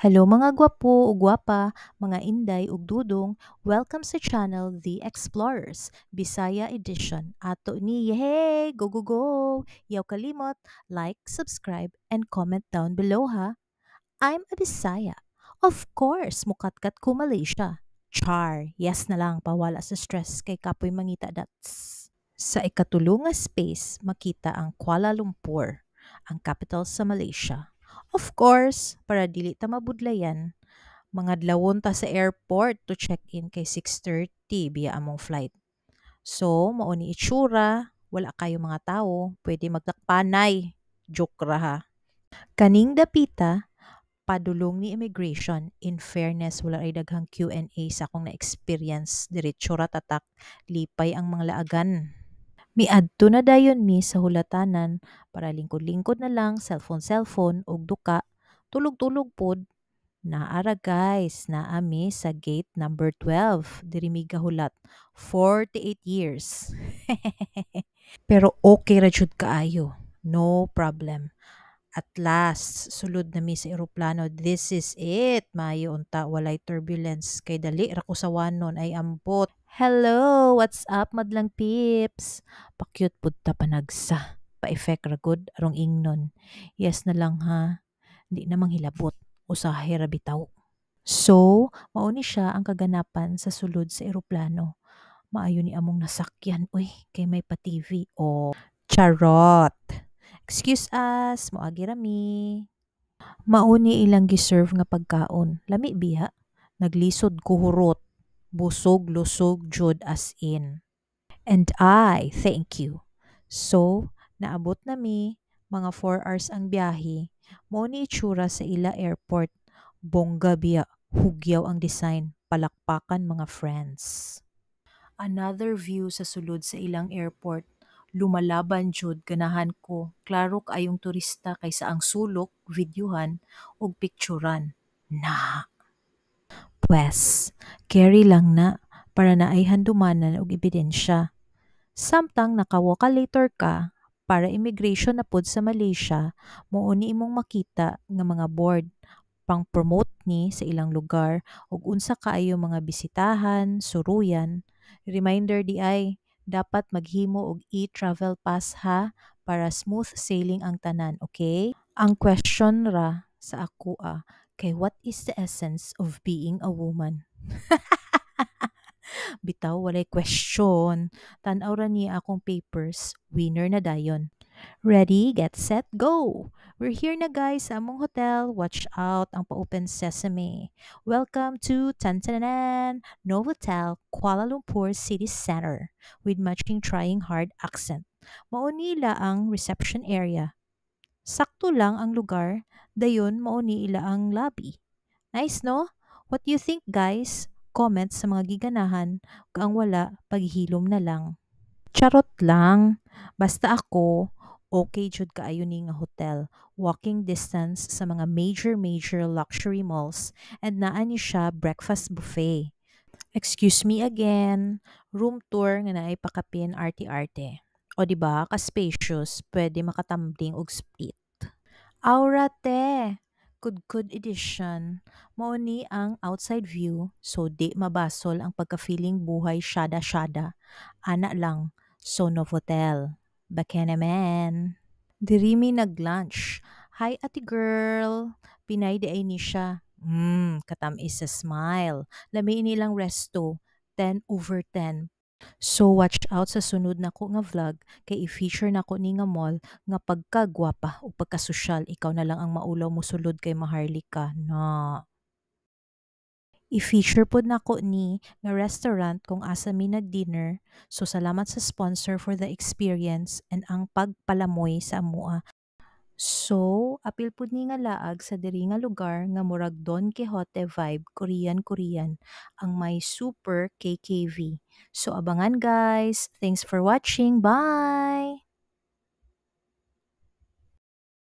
Hello mga gwapo ug gwapa, mga inday ug dudong, welcome sa channel The Explorers, Bisaya Edition. Ato ni, hey, go go go! Yaw kalimot, like, subscribe, and comment down below ha. I'm a Bisaya. Of course, mukatkat ko Malaysia. Char, yes na lang, pawala sa stress kay kapoy mangita dats. Sa ikatulong nga space, makita ang Kuala Lumpur, ang capital sa Malaysia. Of course, para dili ta mabudlayan, mga dlawon ta sa airport to check-in kay 6:30 biya among flight. So, mao ni itsura, wala kayo mga tao, pwede magtakpanay. Joke ra ha. Kaning dapita, padulong ni immigration. In fairness, wala ay daghang Q&A sa akong na-experience. Diretso ra tatak, lipay ang mga laagan. Miadto na dayon mi sa hulatanan para lingkod-lingkod na lang, cellphone og duka, tulog-tulog pod. Naara guys, naa mi sa gate number 12, diri mi gahulat, 48 years. Pero okay ra jud kaayo, no problem. At last, sulod na mi sa eroplano. This is it. Maayo unta, walay turbulence. Kay dali ra ko sa wanon ay ambot. Hello, what's up madlang peeps? Pakyut pud ta panagsa. Pa-effect ra gud arong ingnon. Yes na lang ha. Di namang hilabot. Usahay ra bitaw. So, mao ni siya ang kaganapan sa sulod sa eroplano. Maayo ni among nasakyan. Uy, kay may pa-TV. O, charot. Excuse us, moagi rami. Mauni ilang giserve nga pagkaon. Lami biha. Naglisod ko hurot. Busog, lusog, jud as in. And I thank you. So, naabot na mi, mga 4 hours ang biyahe. Mao ni itsura sa ila airport. Bongga biya, hugyaw ang design, palakpakan mga friends. Another view sa sulod sa ilang airport. Lumalaban jud ganahan ko. Klaro kaayong turista kaysa ang sulok, videohan ug picturan. Na, pwes, carry lang na para na ay handumanan og ebidensya. Samtang nakawakalator ka para immigration na pod sa Malaysia, mouni imong makita nga mga board pang promote ni sa ilang lugar ug unsa kaayo mga bisitahan, suruyan. Reminder di ay dapat maghimo og e-travel pass ha para smooth sailing ang tanan, okay? Ang question ra sa ako kay what is the essence of being a woman? Bitaw walay question. Tan-aw ra niya akong papers, winner na dayon. Ready, get set, go! We're here na guys sa among hotel. Watch out ang pa-open sesame. Welcome to Tantanan Novotel, Kuala Lumpur City Center with matching trying hard accent. Mauni ila ang reception area. Sakto lang ang lugar, dayon mauni ila ang lobby. Nice no? What do you think guys? Comment sa mga giganahan, ug ang wala, paghilom na lang. Charot lang. Basta ako, okay jud kaayo ni nga hotel. Walking distance sa mga major luxury malls and naa ni siya breakfast buffet. Excuse me again. Room tour nga naay pakapin arte-arte. O di ba ka-spacious, pwede makatambling og split. Aura te. Kudkud edition. Mao ni ang outside view, so di mabasol ang pagka-feeling buhay syada-syada. Ana lang, so Novotel. Baka naman. Diri mi nag-lunch. Hi ate girl. Pinay di ay ni siya. Katamis sa smile. Lami inilang resto. 10/10. So watch out sa sunod na ko nga vlog kay i-feature na ko ni nga mall nga pagkagwapa o pagkasosyal ikaw na lang ang maulaw mo sulod kay maharlika na. I-feature pod nako ni nga restaurant kung asa mi nag-dinner. So salamat sa sponsor for the experience and ang pagpalamoy sa amua. So, apil pud ni nga laag sa diri nga lugar nga murag Don Quixote vibe, Korean ang may super KKV. So abangan guys. Thanks for watching. Bye.